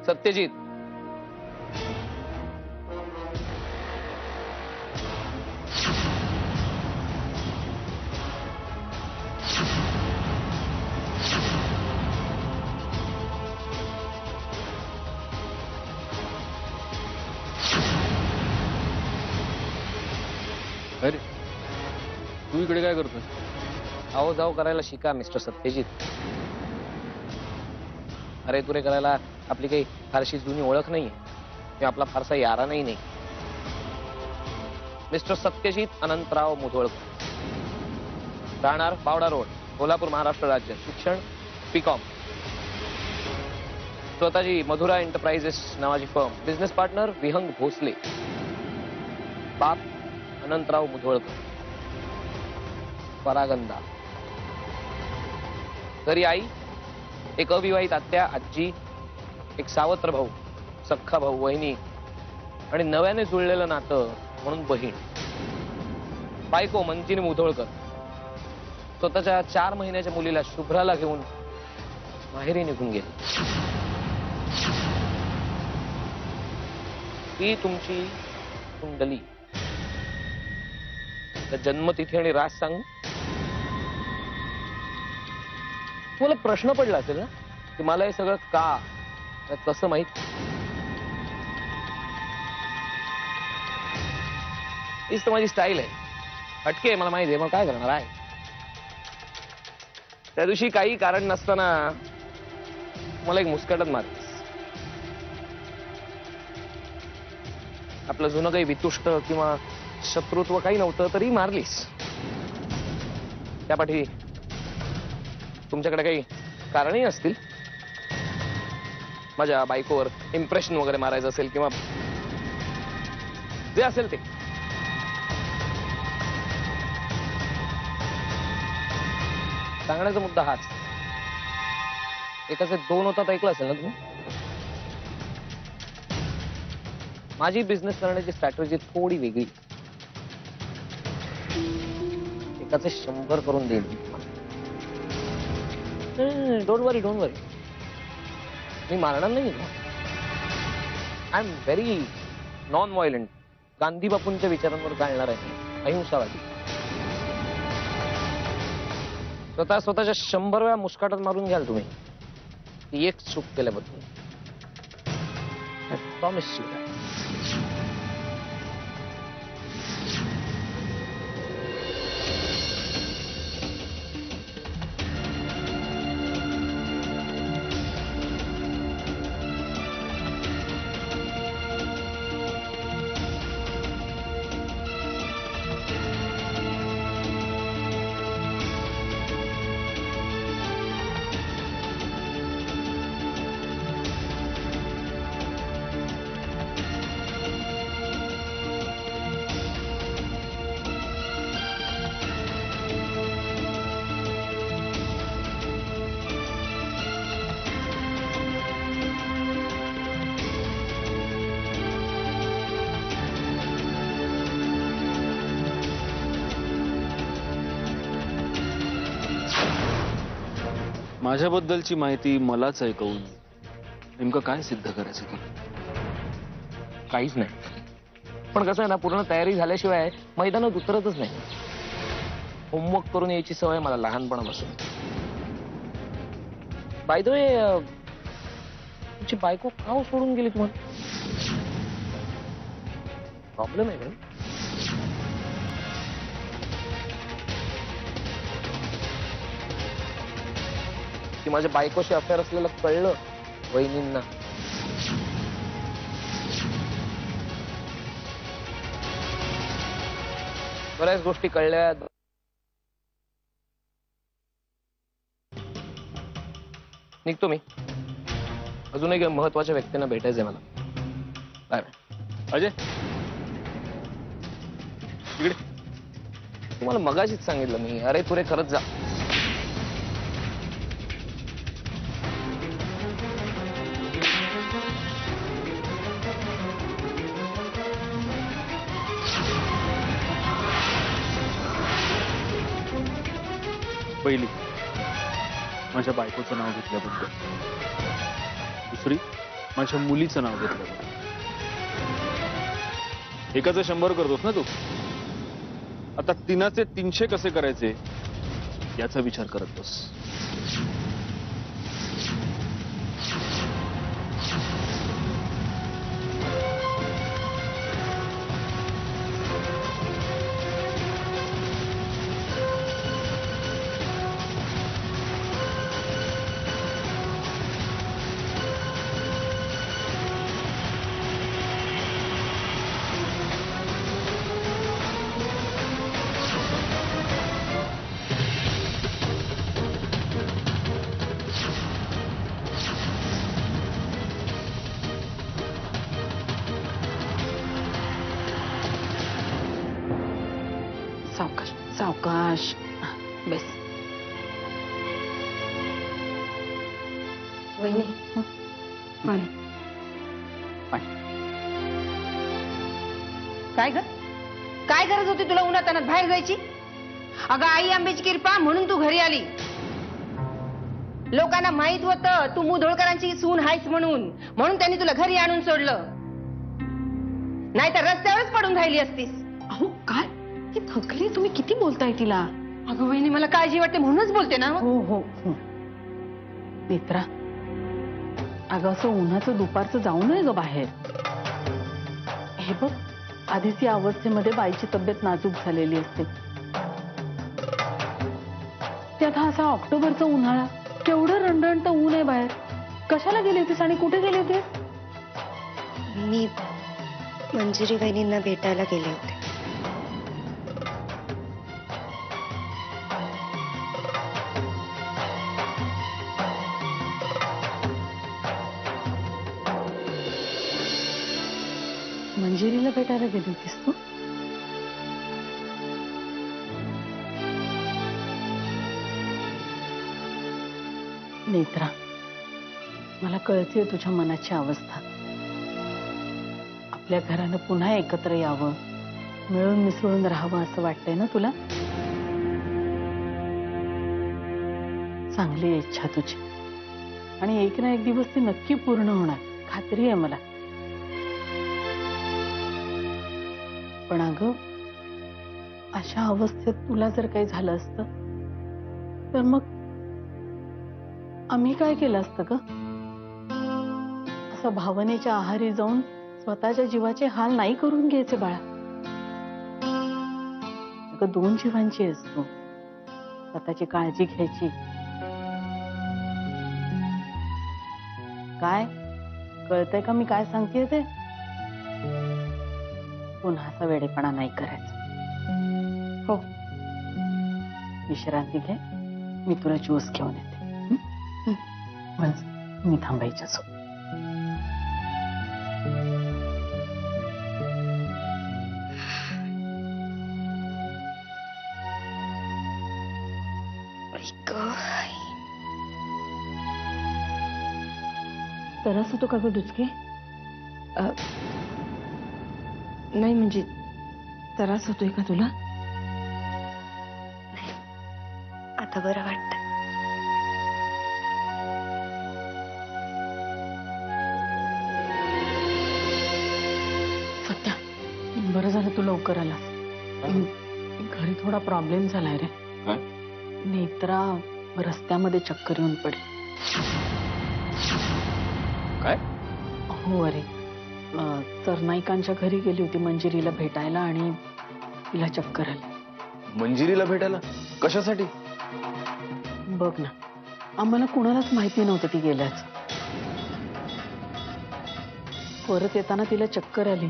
सत्यजित, अरे तू इकडे काय करतोय? आओ जाओ करायला शिका मिस्टर सत्यजित. अरे तुरे करायला आपली काही फारशी जुनी ओळख नाहीये किंवा आपला फारसा यारा नाही. मिस्टर सत्यजित अनंतराव मुधोळकर, राहणार पावडा रोड, कोल्हापूर, महाराष्ट्र राज्य. शिक्षण बीकॉम. स्वतःची मधुरा एंटरप्राइजेस नावाची फर्म. बिझनेस पार्टनर विहंग भोसले. बाप अनंतराव मुधोळकर, परागंदा. घरी आई, एक अविवाहित आत्या, आजी, एक सावत्र भाऊ, सख्खा भाऊ, वहिनी आणि नव्याने जुळलेलं नातं म्हणून बहीण. बायको मंजिरी मुधोळकर स्वतःच्या 4 महिन्याच्या मुलीला शुभ्राला घेऊन माहेरी निघून गेली. ही तुमची कुंडली. जन्मतिथी आणि रास सांगू? तुम्हाला प्रश्न पडला असेल ना की मला हे सगळं का कसं माहित? हीच तर माझी स्टाईल आहे. हटके, मला माहिती आहे. मग काय करणार आहे? त्या दिवशी काही कारण नसताना मला एक मुस्काटच मारलीस. आपलं जुनं काही वितुष्ट किंवा शत्रुत्व काही नव्हतं तरी मारलीस. त्यापाठी तुमच्याकडे काही कारणही असतील. माझ्या बायकोवर इम्प्रेशन वगैरे मारायचं असेल किंवा जे असेल ते. सांगण्याचा मुद्दा हाच. एकाचे 2 होतात ऐकलं असेल ना तुम्ही? माझी बिझनेस करण्याची स्ट्रॅटेजी थोडी वेगळी. एकाचे 100 करून देईल. डोंट वरी, डोंट वरी. मी मारणार नाही. I am very non violent. Gandhi बापूंच्या विचारांवर चालणार आहे. अहिंसावादी. स्वतःच्या 100 वेळा मुस्काटात मारून घ्याल तुम्ही ती एक चूक केल्याबद्दल. I promise you. माझ्याबद्दलची माहिती मलाच ऐकवून नेमकं काय सिद्ध करायचं तुला? काहीच नाही. पण कसं आहे ना, पूर्ण तयारी झाल्याशिवाय मैदानात उतरतच नाही. होमवर्क करून यायची सवय मला लहानपणापासून. बाय द वे, तुमची बायको का सोडून गेली तुम्हाला? प्रॉब्लेम आहे का? की माझ्या बायकोशी अफेअर असलेलं कळलं वहिनींना. बऱ्याच गोष्टी कळल्या. निघतो मी. अजून एक महत्वाच्या व्यक्तींना भेटायचंय मला. Bye bye. अजय इकडे. तुम्हाला मगाशीच सांगितलं मी, अरे तुरे करत जा. पहिली, माझ्या बायकोचं नाव घेतल्याबद्दल. दुसरी, माझ्या मुलीचं नाव घेतलं बघ. एकाचं 100 करतोस ना तू. आता 3चे 300 कसे करायचे याचा विचार करत बस. सावकाश सावकाश. बेस. वहिनी पाणी. काय ग काय गरज होती तुला उन्हातानात बाहेर जायची? अगं आई आंब्याची कृपा म्हणून तू घरी आली. लोकांना माहित होतं तू मुधोळकरांची सून आहेस म्हणून त्यांनी तुला घरी आणून सोडलं. नाहीतर रस्त्यावरच पडून राहिली असतीस. अहो काय ती थकली. तुम्ही किती बोलताय तिला? अगं वहिनी मला काळजी वाटते म्हणूनच बोलते ना. हो हो हो. नेत्रा, अगं असं उन्हाचं दुपारचं जाऊ नये ग बाहेर. हे बघ, आधीच या अवस्थेमध्ये बाईची तब्येत नाजूक झालेली असते. त्यात हा असा ऑक्टोबरचा उन्हाळा, केवढं रणरणतं ऊन आहे बाहेर. कशाला गेली होतीस आणि कुठे गेली होतीस? मी मंजिरी वहिनींना भेटायला गेले होते. मंजिरीला भेटायला गेली होतीस तू? नेत्रा, मला कळतेय तुझ्या मनाची अवस्था. आपल्या घरानं पुन्हा एकत्र यावं, मिळून मिसळून राहावं असं वाटतंय ना तुला? चांगली इच्छा तुझी, आणि एक ना एक दिवस ती नक्की पूर्ण होणार, खात्री आहे मला. पण अगं, अशा अवस्थेत तुला जर काही झालं असतं तर मग आम्ही काय केलं असतं ग? असं भावनेच्या आहारी जाऊन स्वतःच्या जीवाचे हाल नाही करून घ्यायचे बाळा. अगं 2 जीवांची असतो, स्वतःची काळजी घ्यायची. काय कळतंय का मी काय सांगतेय ते? पुन्हा असा वेडेपणा नाही करायचा. हो, विश्रांती घे. मी तुला ज्यूस घेऊन येते. मी थांबायची असो. तरच होतो का ग डुचके? नाही म्हणजे त्रास होतोय का तुला? आता बरं वाटतं. सत्या, बरं झालं तू लवकर आला. घरी थोडा प्रॉब्लेम झालाय रे. नेत्रा रस्त्यामध्ये चक्कर येऊन पडली. काय? हो अरे, सरनाईकांच्या घरी गेली होती मंजिरीला भेटायला आणि तिला चक्कर आली. मंजिरीला भेटायला कशासाठी? बघ ना, आम्हाला कुणालाच माहिती नव्हतं ती गेल्याचं. परत येताना तिला चक्कर आली.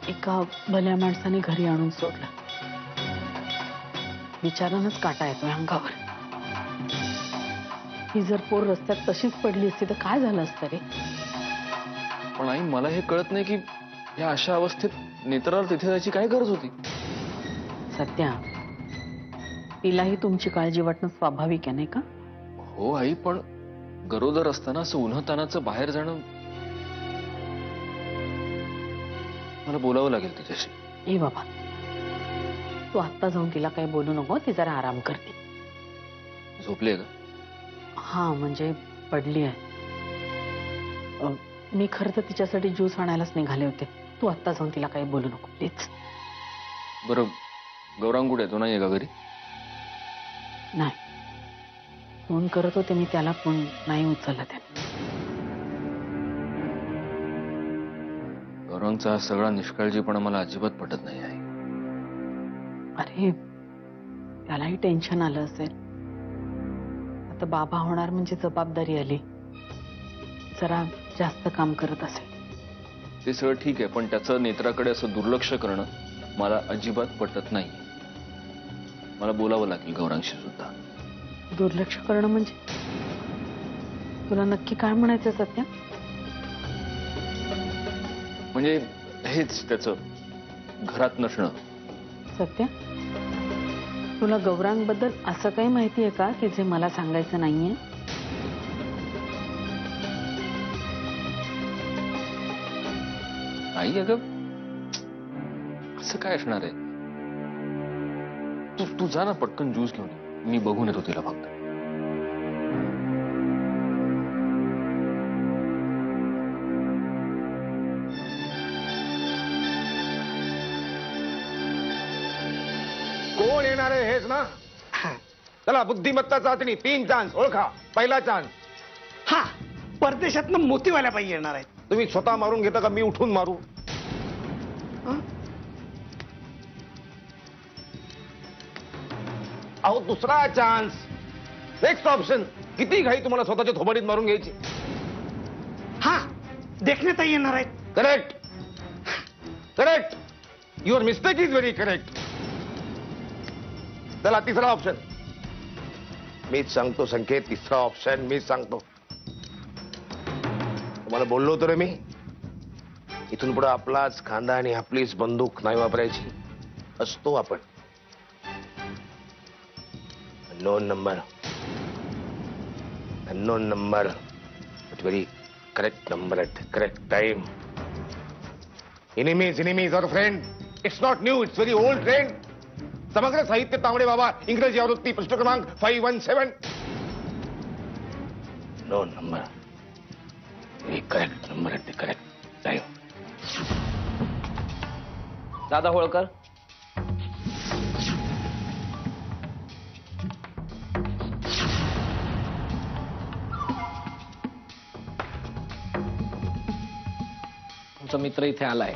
एका भल्या माणसाने घरी आणून सोडलं. विचारानच काटा येतोय अंगावर. ही जर पोर रस्त्यात तशीच पडली असती तर काय झालं असतं रे? पण आई, मला हे कळत नाही की या अशा अवस्थेत नेत्राला तिथे जायची काय गरज होती? सत्या, तिलाही तुमची काळजी वाटणं स्वाभाविक आहे नाही का? हो आई, पण गरोदर असताना असं उन्हातानाचं बाहेर जाणं, मला बोलावं लागेल तिच्याशी. ए बाबा, तू आत्ता जाऊन तिला काही बोलू नको. ती जरा आराम करते. झोपली आहे का? हा म्हणजे पडली आहे. मी खरं तर तिच्यासाठी ज्यूस आणायलाच निघाले होते. तू आत्ता जाऊन तिला काही बोलू नको प्लीज. बरं गौरांग कुठे तो नाहीये का घरी? नाही, फोन करत होते मी त्याला पण नाही उचलला त्याने. गौरांगचा हा सगळा निष्काळजीपणा मला अजिबात पटत नाही आहे. अरे त्यालाही टेन्शन आलं असेल. आता बाबा होणार म्हणजे जबाबदारी आली. जरा जास्त काम करत असेल. ते सगळं ठीक आहे, पण त्याचं नेत्राकडे असं दुर्लक्ष करणं मला अजिबात पटत नाही. मला बोलावं लागेल गौरांगशी सुद्धा. दुर्लक्ष करणं म्हणजे तुला नक्की काय म्हणायचं सत्या? म्हणजे हेच त्याचं घरात नसणं. सत्या, तुला गौरांग बद्दल असं काही माहिती आहे का की जे मला सांगायचं नाहीये? आई अगं असं काय असणार आहे? तू जा ना पटकन ज्यूस घेऊन ये. मी बघून येतो तिला फक्त. कोण येणार आहे हेच ना? चला बुद्धिमत्ता चाचणी 3 चान्स ओळखा. पहिला चान्स. हा, परदेशातनं मोतीवाल्या बाई येणार आहेत. तुम्ही स्वतः मारून घेता का मी उठून मारू? अहो दुसरा चान्स. Next option. किती घाई तुम्हाला स्वतःच्या थोबाडीत मारून घ्यायची? हा, देखण्यात येणार आहेत. Correct correct. Your mistake is very correct. चला तिसरा ऑप्शन. मीच सांगतो संकेत, तिसरा ऑप्शन मीच सांगतो. तुम्हाला बोललो होतो रे मी, इथून पुढे आपलाच खांदा आणि आपलीच बंदूक नाही वापरायची. असतो आपण. Unknown number, unknown number, but very correct number at correct time. Enemies enemies और friend. It's not new, it's very old trend. समग्र साहित्य तांबडे बाबा इंग्रजी आवृत्ती पृष्ठ क्रमांक 517. No number, very correct number at the correct time. Dada Holkar, तुमचा मित्र इथे आलाय.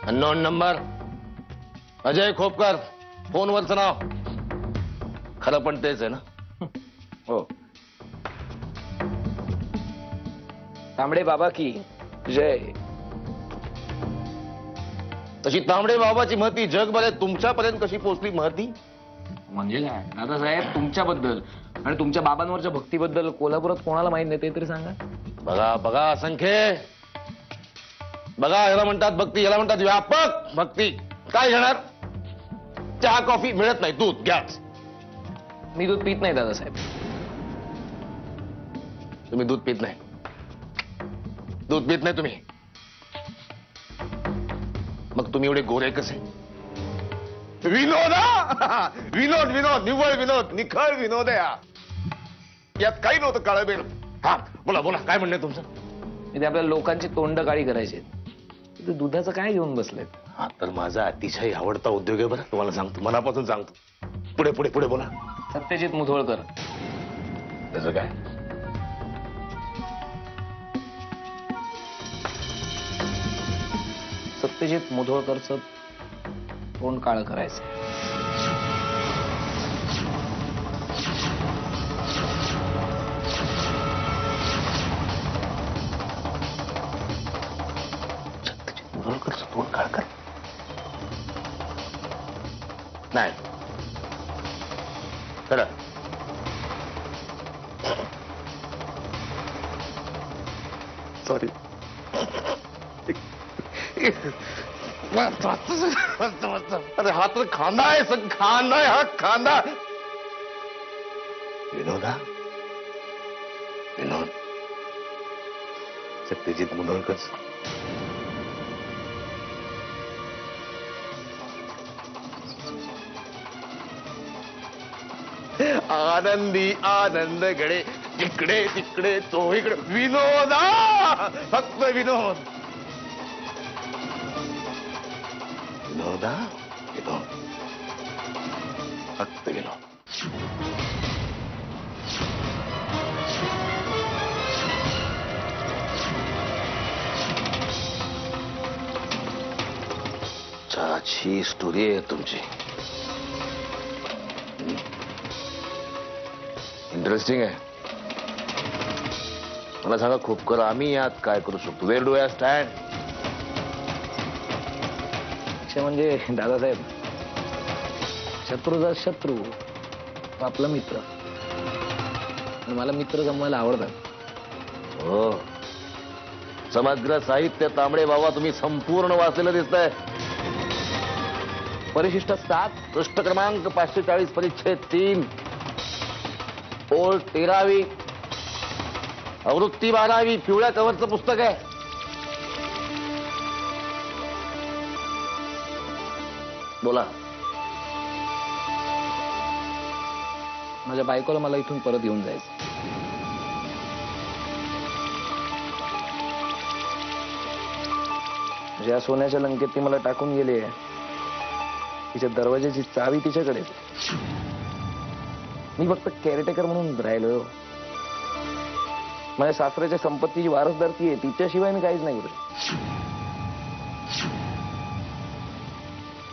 Unknown number, Ajay Khopkar. फोनवरचं नाव खरं पण तेच आहे ना? हो. तांबडे बाबा की जय. तशी तांबडे बाबाची महती जगभरात तुमच्यापर्यंत कशी पोहोचली महती? म्हणजे काय दादासाहेब, तुमच्याबद्दल आणि तुमच्या बाबांवरच्या भक्तीबद्दल कोल्हापुरात कोणाला माहित नाही ते तरी सांगा. बघा बघा असंख्य. बघा, याला म्हणतात भक्ती, याला म्हणतात व्यापक भक्ती. काय घेणार? चहा कॉफी मिळत नाही, दूध घ्याच. मी दूध पित नाही दादासाहेब. तुम्ही दूध पित नाही? दूध पित नाही तुम्ही? मग तुम्ही एवढे गोरे कसे? विनोद हा? विनोद विनोद, निव्वळ विनोद, निखळ विनोद आहे हा. यात काही नव्हतं काळबेल. हा बोला बोला, काय म्हणणं तुमचं? इथे आपल्या लोकांची तोंड काळी करायची. तिथे दुधाचं काय घेऊन बसलेत? हा तर माझा अतिशय आवडता उद्योग आहे बरं. तुम्हाला सांगतो, मनापासून सांगतो. पुढे पुढे पुढे बोला. सत्यजित मुधोळकर. त्याचं काय? सत्यजित मुधोळकरचं तोंड काळं करायचं. सत्यजित मुधोळकरचं तोंड काळ कर. नाही खरं. सॉरी. अरे हा तर खांदा आहे, खांदा आहे हा, खांदा. विनोदा, विनोद, सत्यजित मुधोळकर. आनंदी आनंद गडे, इकडे तिकडे तो इकडे. विनोदा, फक्त विनोद. विनोदा, विनोद, फक्त विनोद. छाछी स्टोरी आहे तुमची. इंटरेस्टिंग आहे. मला सांगा खोपकर, आम्ही यात काय करू शकतो? Where do I stand? म्हणजे दादासाहेब, शत्रूचा शत्रू आपला मित्र. आणि मला मित्र जमवायला आवडतात. हो, समग्र साहित्य तांबडे बाबा तुम्ही संपूर्ण वाचलेलं दिसतंय. परिशिष्ट 7, पृष्ठ क्रमांक 540, परिच्छेद 3, ओळ 13वी, आवृत्ती 12वी, पिवळ्या कव्हरचं पुस्तक आहे. बोला. माझ्या बायकोला मला इथून परत येऊन जायचं. ज्या सोन्याच्या लंकेत ती मला टाकून गेली आहे, तिच्या दरवाजाची चावी तिच्याकडे. मी फक्त केअरटेकर म्हणून राहिलो. माझ्या सासऱ्याच्या संपत्तीची वारसदार ती आहे. तिच्याशिवाय मी काहीच नाही करू.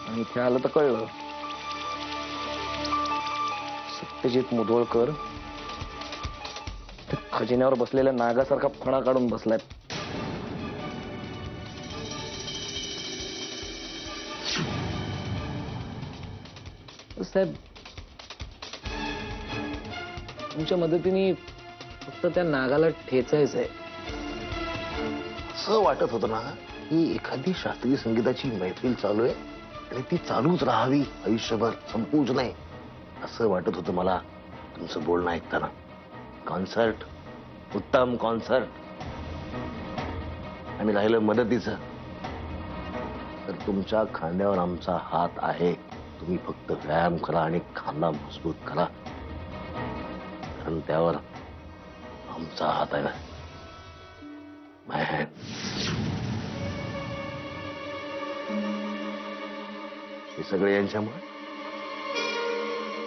आणि इथे आलं तर कळलं, सत्यजित मुधोळकर खजिन्यावर बसलेल्या नागासारखा फणा काढून बसलाय. साहेब, तुमच्या मदतीने फक्त त्या नागाला ठेचायचंय. असं वाटत होतं ना की एखादी शास्त्रीय संगीताची मैफिल चालू आहे आणि ती चालूच राहावी आयुष्यभर, संपूच नाही, असं वाटत होतं मला तुमचं बोलणं ऐकताना. कॉन्सर्ट, उत्तम कॉन्सर्ट. आणि राहिलं मदतीचं, तर तुमच्या खांद्यावर आमचा हात आहे. तुम्ही फक्त व्यायाम करा आणि खांदा मजबूत करा, कारण त्यावर आमचा हात आहे ना. माय हँड. हे सगळे यांच्यामुळे,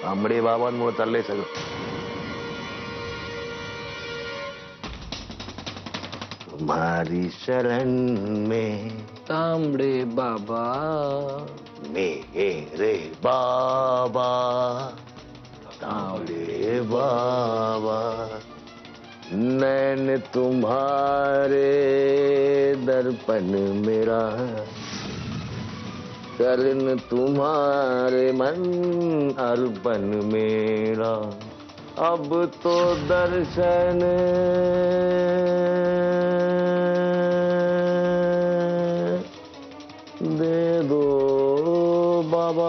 तांबडे बाबांमुळे चाललंय सगळं. तुम्हारी शरण में तांबडे बाबा, मेरे बाबा, तांबड़े बाबा, नैन तुम्हारे दर्पण मेरा, चरण तुम्हारे मन अर्पण मेरा, अब तो दर्शन दे दो बाबा.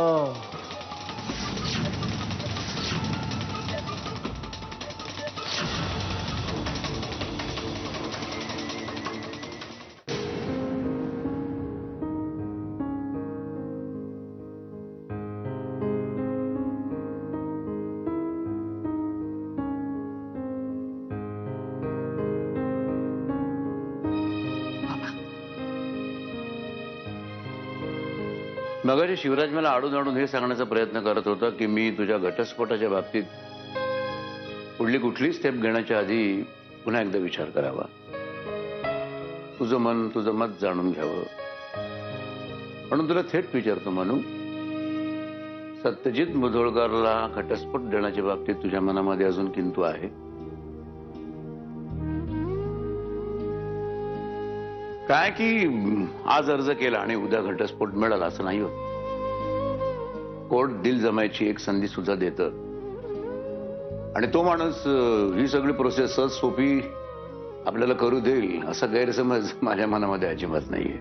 मगाशी शिवराज मला आडून आडून हे सांगण्याचा प्रयत्न करत होता की मी तुझ्या घटस्फोटाच्या बाबतीत पुढली कुठली स्टेप घेण्याच्या आधी पुन्हा एकदा विचार करावा, तुझं मन, तुझं मत जाणून घ्यावं. म्हणून तुला थेट विचारतो, म्हणू सत्यजित मुधोळकरला घटस्फोट देण्याच्या बाबतीत तुझ्या मनामध्ये अजून किंतु आहे? काय की आज अर्ज केला आणि उद्या घटस्फोट मिळाला असं नाही होत. कोर्ट दिल जमायची एक संधी सुद्धा देतं. आणि तो माणूस ही सगळी प्रोसेस सहज सोपी आपल्याला करू देईल असा गैरसमज माझ्या मनामध्ये अजिबात नाहीये.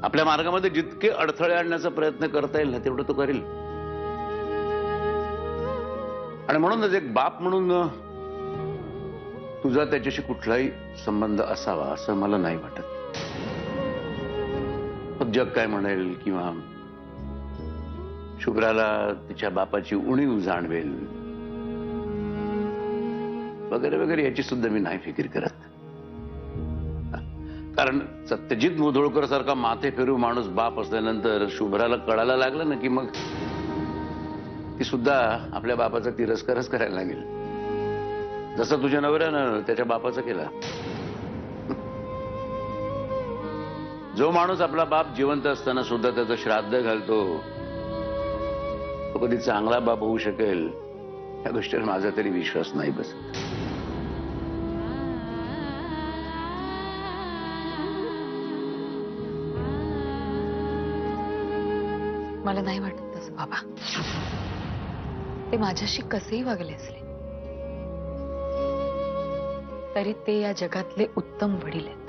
आपल्या मार्गामध्ये जितके अडथळे आणण्याचा प्रयत्न करता येईल ना तेवढं तो करेल. आणि म्हणूनच एक बाप म्हणून तुझा त्याच्याशी कुठलाही संबंध असावा असं मला नाही वाटत. मग जग काय म्हणेल किंवा शुभ्राला तिच्या बापाची उणीव जाणवेल वगैरे वगैरे याची सुद्धा मी नाही फिकीर करत. कारण सत्यजित मुधोळकर सारखा माथे फिरू माणूस बाप असल्यानंतर शुभ्राला कळायला लागलं ना की मग ती सुद्धा आपल्या बापाचा तिरस्कारच करायला लागेल, जसं तुझ्या नवऱ्यानं त्याच्या बापाचा केला. जो माणूस आपला बाप जिवंत असताना सुद्धा त्याचं श्राद्ध घालतो तो कधी चांगला बाप होऊ शकेल या गोष्टीवर माझा तरी विश्वास नाही बसत. मला नाही वाटत तसं बाबा. ते माझ्याशी कसेही वागले असले तरी ते या जगातले उत्तम वडील आहेत.